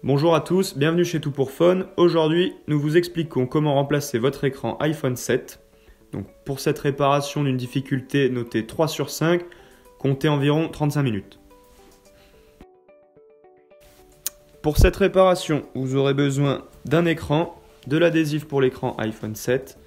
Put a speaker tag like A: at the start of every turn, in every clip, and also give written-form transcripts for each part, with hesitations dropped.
A: Bonjour à tous, bienvenue chez Tout pour Phone. Aujourd'hui, nous vous expliquons comment remplacer votre écran iPhone 7. Donc, pour cette réparation d'une difficulté notée 3 sur 5, comptez environ 35 minutes. Pour cette réparation, vous aurez besoin d'un écran, de l'adhésif pour l'écran iPhone 7,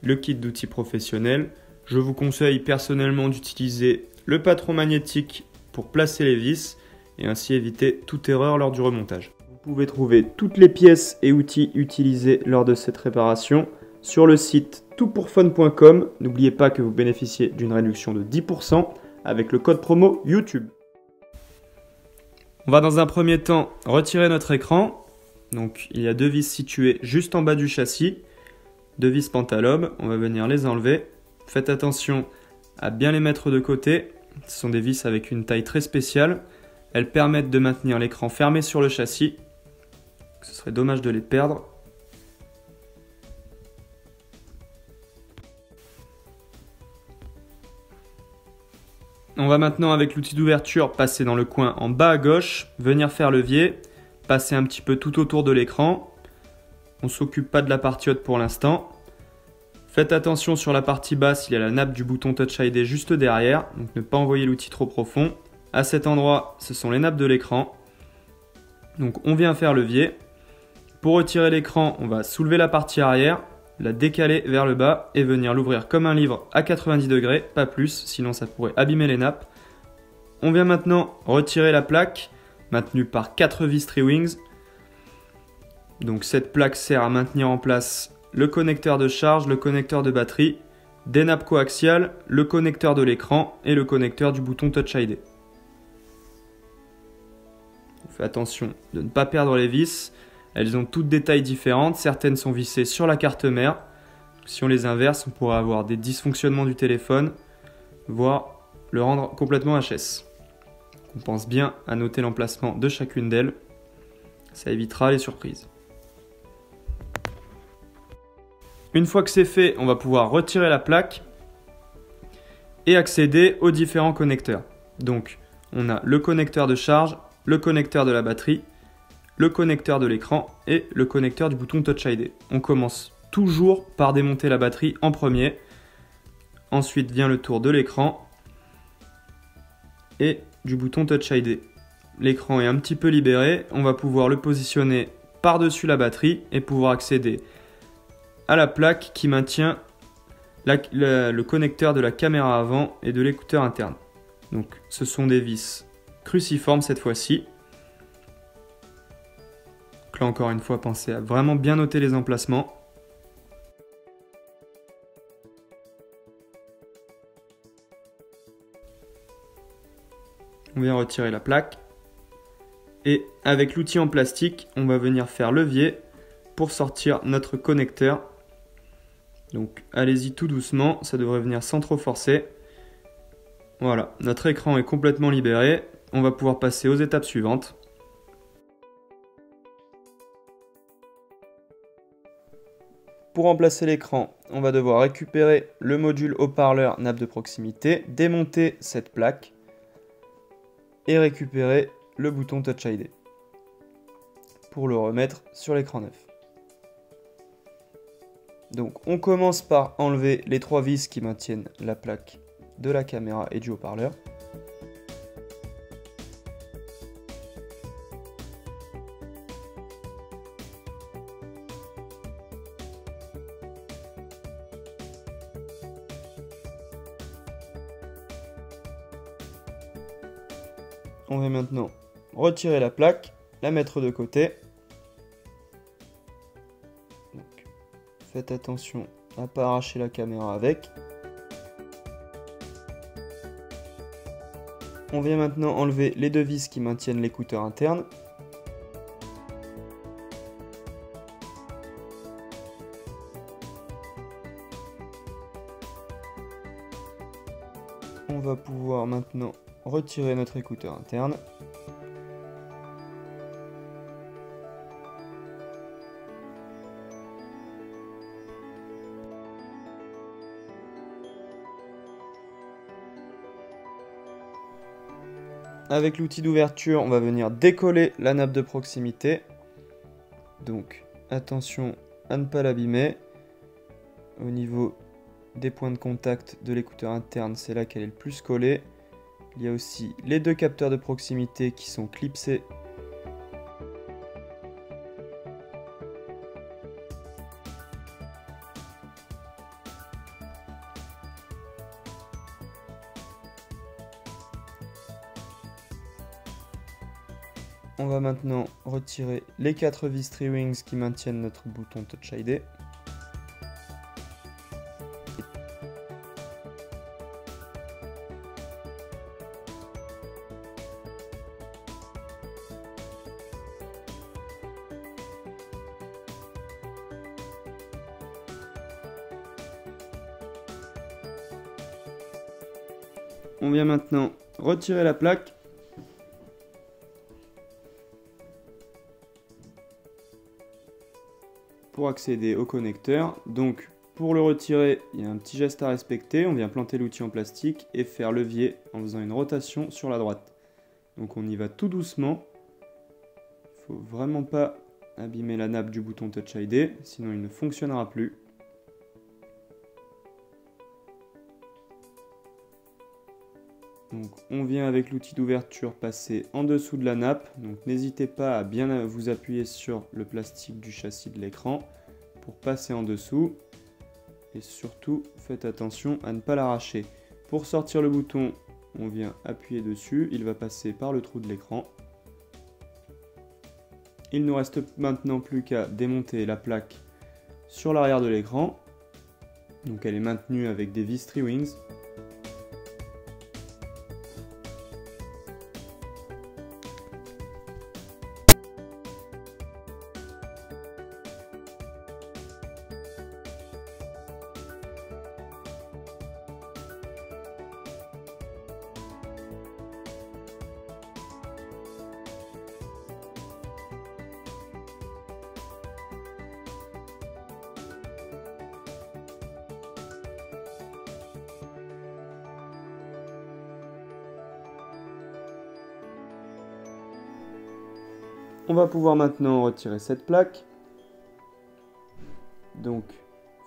A: le kit d'outils professionnels. Je vous conseille personnellement d'utiliser le patron magnétique pour placer les vis et ainsi éviter toute erreur lors du remontage. Vous pouvez trouver toutes les pièces et outils utilisés lors de cette réparation sur le site toutpourphone.com. N'oubliez pas que vous bénéficiez d'une réduction de 10% avec le code promo YouTube. On va dans un premier temps retirer notre écran. Donc il y a deux vis situées juste en bas du châssis, deux vis Pantalone. On va venir les enlever. Faites attention à bien les mettre de côté. Ce sont des vis avec une taille très spéciale. Elles permettent de maintenir l'écran fermé sur le châssis. Ce serait dommage de les perdre. On va maintenant avec l'outil d'ouverture passer dans le coin en bas à gauche, venir faire levier, passer un petit peu tout autour de l'écran. On ne s'occupe pas de la partie haute pour l'instant. Faites attention sur la partie basse, il y a la nappe du bouton Touch ID juste derrière, donc ne pas envoyer l'outil trop profond. À cet endroit, ce sont les nappes de l'écran. Donc on vient faire levier. Pour retirer l'écran, on va soulever la partie arrière, la décaler vers le bas et venir l'ouvrir comme un livre à 90 degrés, pas plus, sinon ça pourrait abîmer les nappes. On vient maintenant retirer la plaque, maintenue par 4 vis Tri-Wings. Donc cette plaque sert à maintenir en place le connecteur de charge, le connecteur de batterie, des nappes coaxiales, le connecteur de l'écran et le connecteur du bouton Touch ID. On fait attention de ne pas perdre les vis. Elles ont toutes des tailles différentes, certaines sont vissées sur la carte mère. Si on les inverse, on pourrait avoir des dysfonctionnements du téléphone, voire le rendre complètement HS. On pense bien à noter l'emplacement de chacune d'elles, ça évitera les surprises. Une fois que c'est fait, on va pouvoir retirer la plaque et accéder aux différents connecteurs. Donc, on a le connecteur de charge, le connecteur de la batterie, le connecteur de l'écran et le connecteur du bouton Touch ID. On commence toujours par démonter la batterie en premier. Ensuite vient le tour de l'écran et du bouton Touch ID. L'écran est un petit peu libéré. On va pouvoir le positionner par-dessus la batterie et pouvoir accéder à la plaque qui maintient le connecteur de la caméra avant et de l'écouteur interne. Donc ce sont des vis cruciformes cette fois-ci. Là encore une fois, pensez à vraiment bien noter les emplacements. On vient retirer la plaque. Et avec l'outil en plastique, on va venir faire levier pour sortir notre connecteur. Donc allez-y tout doucement, ça devrait venir sans trop forcer. Voilà, notre écran est complètement libéré. On va pouvoir passer aux étapes suivantes. Pour remplacer l'écran, on va devoir récupérer le module haut-parleur nappe de proximité, démonter cette plaque et récupérer le bouton Touch ID pour le remettre sur l'écran neuf. Donc on commence par enlever les 3 vis qui maintiennent la plaque de la caméra et du haut-parleur. On va maintenant retirer la plaque, la mettre de côté. Donc, faites attention à ne pas arracher la caméra avec. On vient maintenant enlever les 2 vis qui maintiennent l'écouteur interne. On va pouvoir maintenant retirer notre écouteur interne. Avec l'outil d'ouverture, on va venir décoller la nappe de proximité Donc attention à ne pas l'abîmer. Au niveau des points de contact de l'écouteur interne, c'est là qu'elle est le plus collée. Il y a aussi les deux capteurs de proximité qui sont clipsés. On va maintenant retirer les 4 vis Tri-Wings qui maintiennent notre bouton Touch ID. On vient maintenant retirer la plaque. Pour accéder au connecteur. Donc pour le retirer, il y a un petit geste à respecter. On vient planter l'outil en plastique et faire levier en faisant une rotation sur la droite. Donc on y va tout doucement. Il ne faut vraiment pas abîmer la nappe du bouton Touch ID, sinon il ne fonctionnera plus. Donc on vient avec l'outil d'ouverture passer en dessous de la nappe. Donc n'hésitez pas à bien vous appuyer sur le plastique du châssis de l'écran pour passer en dessous. Et surtout faites attention à ne pas l'arracher. Pour sortir le bouton, on vient appuyer dessus. Il va passer par le trou de l'écran. Il ne nous reste maintenant plus qu'à démonter la plaque sur l'arrière de l'écran. Donc elle est maintenue avec des vis Tri-Wings. On va pouvoir maintenant retirer cette plaque. Donc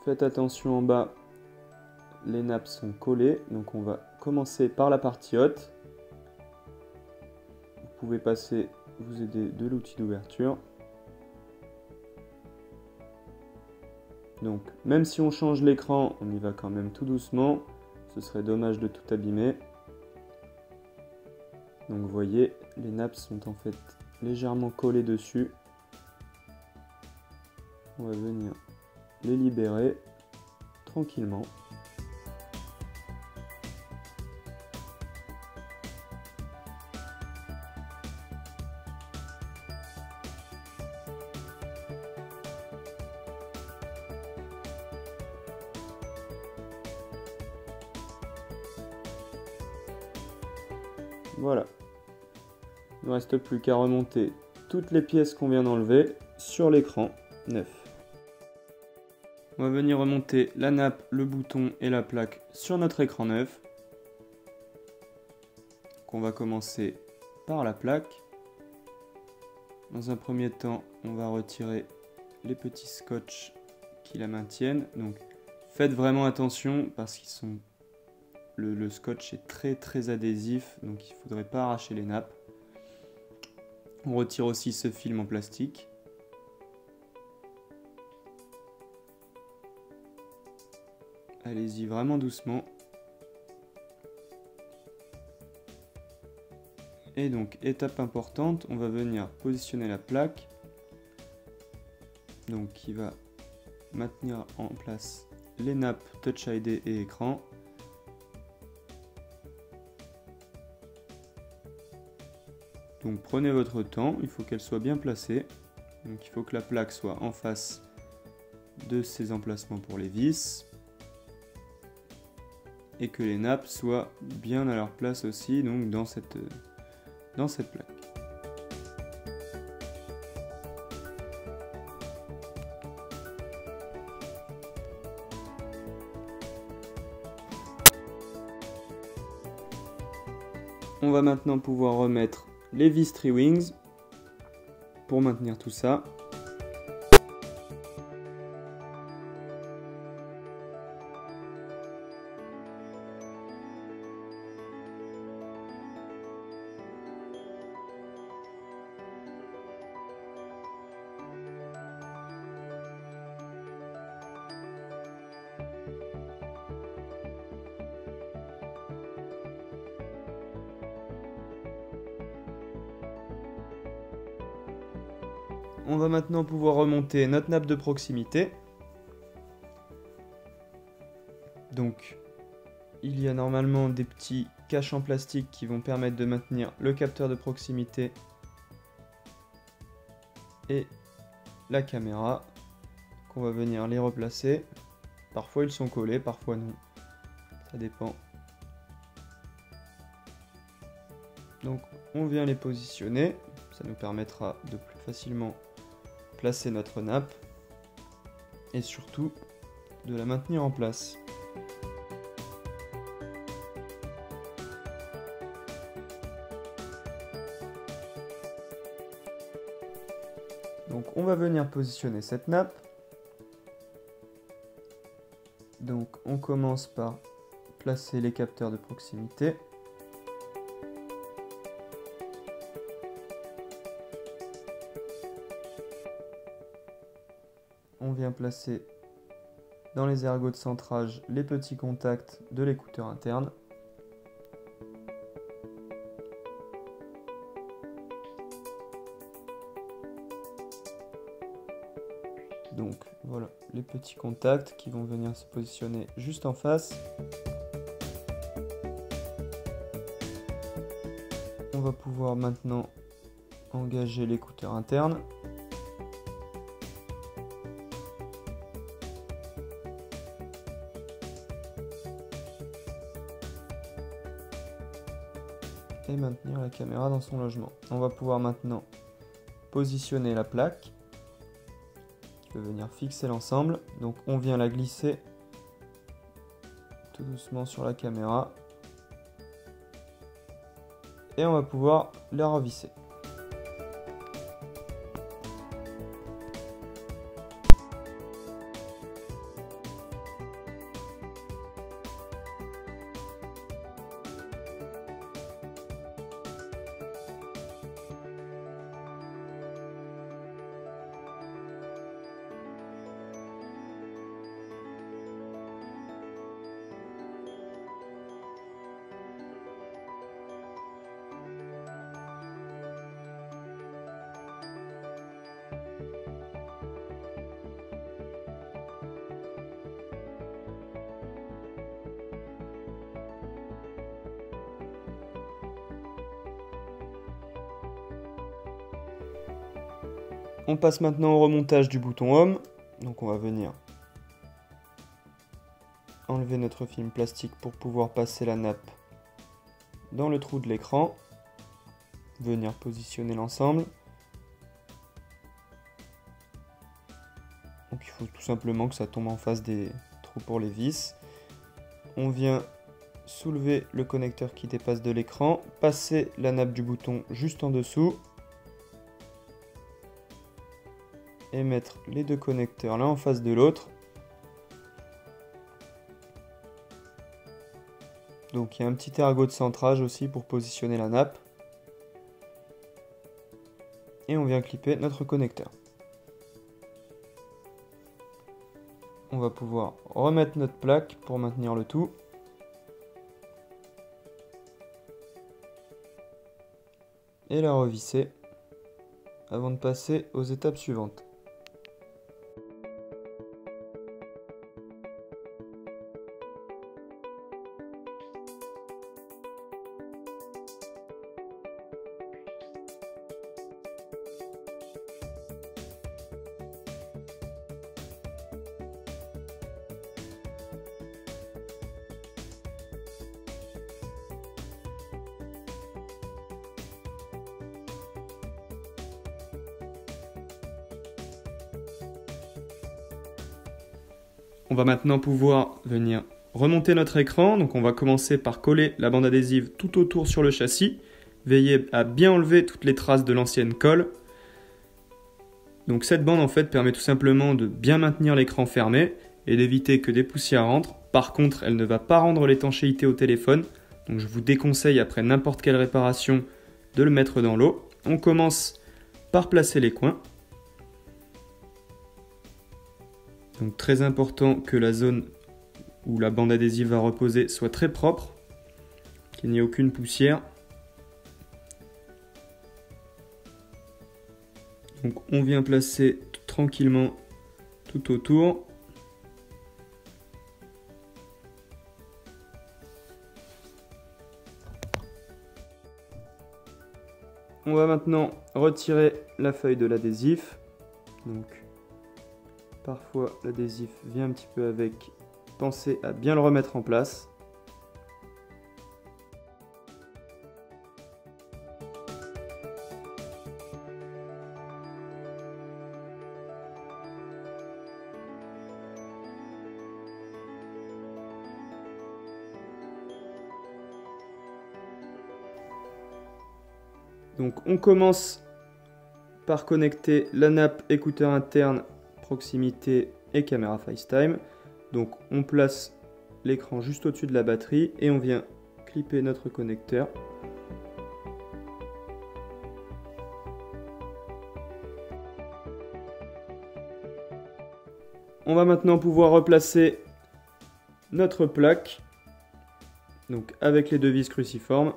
A: faites attention en bas, les nappes sont collées. Donc on va commencer par la partie haute. Vous pouvez passer, vous aider de l'outil d'ouverture. Donc même si on change l'écran, on y va quand même tout doucement. Ce serait dommage de tout abîmer. Donc vous voyez, les nappes sont en fait légèrement collées dessus. On va venir les libérer tranquillement. Voilà. Il ne reste plus qu'à remonter toutes les pièces qu'on vient d'enlever sur l'écran neuf. On va venir remonter la nappe, le bouton et la plaque sur notre écran neuf. Donc on va commencer par la plaque. Dans un premier temps, on va retirer les petits scotch qui la maintiennent. Donc faites vraiment attention parce qu'ils sont... Le scotch est très adhésif, donc il ne faudrait pas arracher les nappes. On retire aussi ce film en plastique. Allez-y vraiment doucement. Et donc, étape importante, on va venir positionner la plaque. Donc, qui va maintenir en place les nappes Touch ID et écran. Donc prenez votre temps, il faut qu'elle soit bien placée. Donc il faut que la plaque soit en face de ses emplacements pour les vis. Et que les nappes soient bien à leur place aussi, donc dans cette plaque. On va maintenant pouvoir remettre les vis Tri-Wings pour maintenir tout ça. on va maintenant pouvoir remonter notre nappe de proximité. Donc, il y a normalement des petits caches en plastique qui vont permettre de maintenir le capteur de proximité et la caméra, qu'on va venir les replacer. Parfois ils sont collés, parfois non, ça dépend. Donc on vient les positionner, ça nous permettra de plus facilement placer notre nappe et surtout de la maintenir en place. Donc on va venir positionner cette nappe. Donc on commence par placer les capteurs de proximité. On vient placer dans les ergots de centrage les petits contacts de l'écouteur interne. Donc voilà les petits contacts qui vont venir se positionner juste en face. On va pouvoir maintenant engager l'écouteur interne. Et maintenir la caméra dans son logement. On va pouvoir maintenant positionner la plaque qui peut venir fixer l'ensemble. Donc on vient la glisser tout doucement sur la caméra et on va pouvoir la revisser. On passe maintenant au remontage du bouton Home. Donc on va venir enlever notre film plastique pour pouvoir passer la nappe dans le trou de l'écran. Venir positionner l'ensemble. Donc il faut tout simplement que ça tombe en face des trous pour les vis. On vient soulever le connecteur qui dépasse de l'écran, passer la nappe du bouton juste en dessous. Et mettre les deux connecteurs l'un en face de l'autre. Donc il y a un petit ergot de centrage aussi pour positionner la nappe. Et on vient clipper notre connecteur. On va pouvoir remettre notre plaque pour maintenir le tout. Et la revisser avant de passer aux étapes suivantes. On va maintenant pouvoir venir remonter notre écran. Donc on va commencer par coller la bande adhésive tout autour sur le châssis. Veillez à bien enlever toutes les traces de l'ancienne colle. Donc cette bande en fait permet tout simplement de bien maintenir l'écran fermé et d'éviter que des poussières rentrent. Par contre, elle ne va pas rendre l'étanchéité au téléphone. Donc je vous déconseille après n'importe quelle réparation de le mettre dans l'eau. On commence par placer les coins. Donc très important que la zone où la bande adhésive va reposer soit très propre, qu'il n'y ait aucune poussière. Donc on vient placer tranquillement tout autour. On va maintenant retirer la feuille de l'adhésif. Donc parfois l'adhésif vient un petit peu avec. Pensez à bien le remettre en place. Donc on commence par connecter la nappe écouteur interne, proximité et caméra FaceTime. Donc on place l'écran juste au-dessus de la batterie et on vient clipper notre connecteur. On va maintenant pouvoir replacer notre plaque, donc avec les deux vis cruciformes.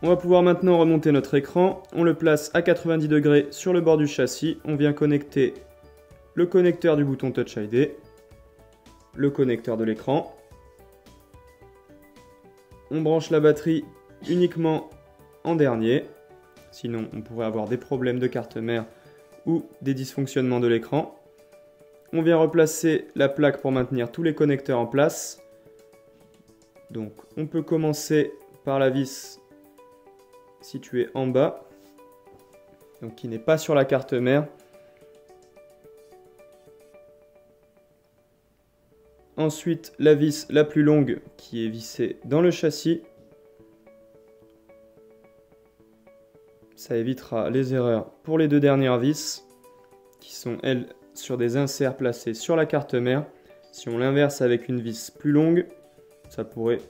A: On va pouvoir maintenant remonter notre écran, on le place à 90 degrés sur le bord du châssis, on vient connecter le connecteur du bouton Touch ID, le connecteur de l'écran. On branche la batterie uniquement en dernier, sinon on pourrait avoir des problèmes de carte mère ou des dysfonctionnements de l'écran. On vient replacer la plaque pour maintenir tous les connecteurs en place. Donc on peut commencer par la vis située en bas, donc qui n'est pas sur la carte mère. Ensuite, la vis la plus longue qui est vissée dans le châssis. Ça évitera les erreurs pour les deux dernières vis, qui sont elles sur des inserts placés sur la carte mère. Si on l'inverse avec une vis plus longue, ça pourrait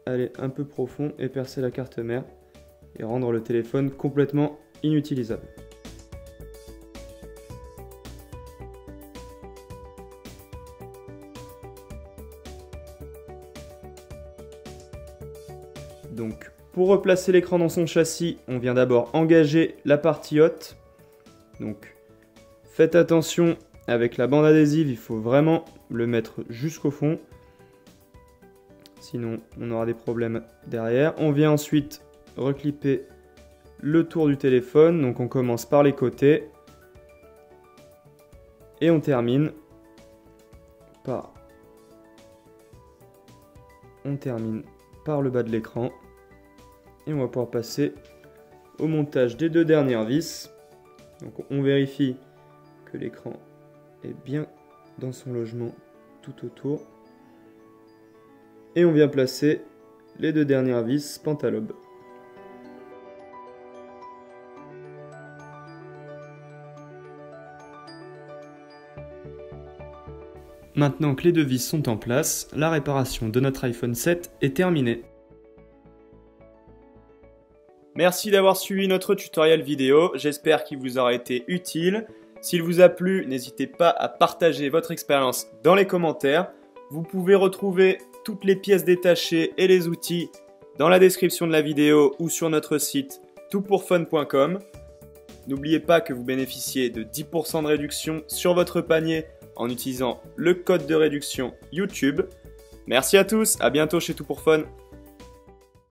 A: aller un peu profond et percer la carte mère et rendre le téléphone complètement inutilisable. Donc pour replacer l'écran dans son châssis, on vient d'abord engager la partie haute. Donc faites attention avec la bande adhésive, il faut vraiment le mettre jusqu'au fond. Sinon on aura des problèmes derrière. On vient ensuite reclipper le tour du téléphone, donc on commence par les côtés et on termine par le bas de l'écran et on va pouvoir passer au montage des deux dernières vis. Donc on vérifie que l'écran est bien dans son logement tout autour et on vient placer les deux dernières vis Pentalobe. Maintenant que les deux vis sont en place, la réparation de notre iPhone 7 est terminée. Merci d'avoir suivi notre tutoriel vidéo, j'espère qu'il vous aura été utile. S'il vous a plu, n'hésitez pas à partager votre expérience dans les commentaires. Vous pouvez retrouver toutes les pièces détachées et les outils dans la description de la vidéo ou sur notre site toutpourfun.com. N'oubliez pas que vous bénéficiez de 10% de réduction sur votre panier en utilisant le code de réduction YouTube. Merci à tous, à bientôt chez Tout pour Fun.